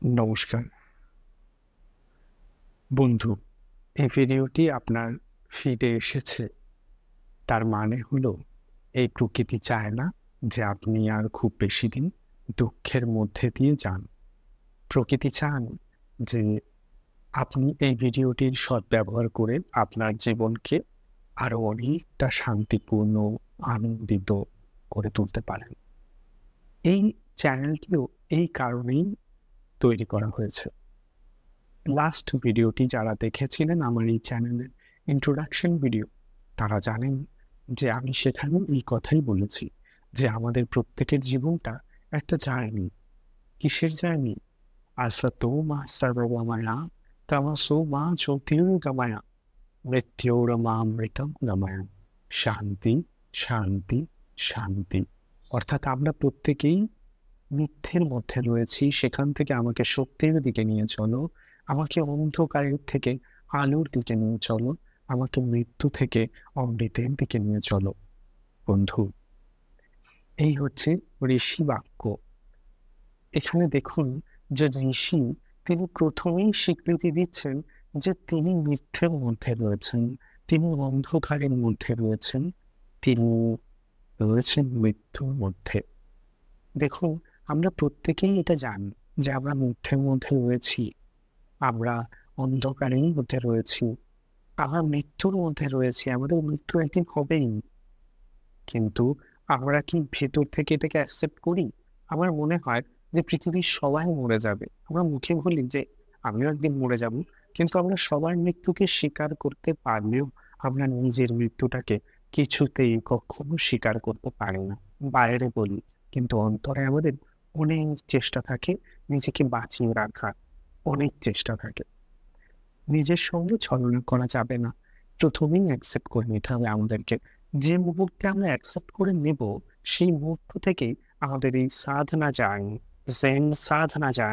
নমস্কার বন্ধু। এই ভিডিওটি আপনার ফিডে এসেছে, তার মানে হলো এই প্রকৃতি চায় না যে আপনি আর খুব বেশি দিন দুঃখের মধ্যে দিয়ে যান। প্রকৃতি চান যে আপনি এই ভিডিওটির সদ্ব্যবহার করে আপনার জীবনকে আরো অনেকটা শান্তিপূর্ণ, আনন্দিত করে তুলতে পারেন। এই চ্যানেলটিও এই কারণেই তৈরি করা হয়েছে। লাস্ট ভিডিওটি যারা দেখেছিলেন আমার এই চ্যানেলের ইন্ট্রোডাকশন ভিডিও, তারা জানেন যে আমি সেখানে এই কথাই বলেছি যে আমাদের প্রত্যেকের জীবনটা একটা জার্নি। কিসের জার্নি? আসতো মা সর্বগময়া তমসো মা জ্যোতির্গময়া মৃত্যুরমামৃতম গময়া। শান্তি, শান্তি, শান্তি। অর্থাৎ আমরা প্রত্যেকেই মিথ্যের মধ্যে রয়েছি, সেখান থেকে আমাকে সত্যের দিকে নিয়ে চলো। আমাকে অন্ধকারের থেকে আলোর দিকে নিয়ে চলো। আমাকে মৃত্যু থেকে অমৃতের দিকে নিয়ে চলো। বন্ধু, এই হচ্ছে ঋষি বাক্য। এখানে দেখুন যে ঋষি, তিনি প্রথমেই স্বীকৃতি দিচ্ছেন যে তিনি মিথ্যের মধ্যে রয়েছেন, তিনি অন্ধকারের মধ্যে রয়েছেন, তিনি রয়েছেন মৃত্যুর মধ্যে। দেখুন, আমরা প্রত্যেকেই এটা জানি যে আমরা মিথ্যের মধ্যে রয়েছি, আমরা অন্ধকারের মধ্যে রয়েছি, আমরা মৃত্যুর মধ্যে রয়েছি, আমাদের মৃত্যু একদিন হবেই। কিন্তু আমরা কি ভেতর থেকে এটাকে অ্যাকসেপ্ট করি? আমার মনে হয় যে পৃথিবীর সবাই মরে যাবে। আমরা মুখে বলি যে আমিও একদিন মরে যাব, কিন্তু আমরা সবার মৃত্যুকে স্বীকার করতে পারলেও আমরা নিজের মৃত্যুটাকে কিছুতেই কখনো স্বীকার করতে পারি না। বাইরে বলি, কিন্তু অন্তরে আমাদের অনেক চেষ্টা থাকে নিজেকে বাঁচিয়ে রাখার, অনেক চেষ্টা থাকে। নিজের সঙ্গে ছলনা করা যাবে না। প্রথমেই অ্যাকসেপ্ট করে নিতে হবে আমাদেরকে। যে মুহূর্তে আমরা অ্যাকসেপ্ট করে নেব, সেই মুহূর্ত থেকেই আমাদের এই সাধনা জার্নি, জেন সাধনা জার্নি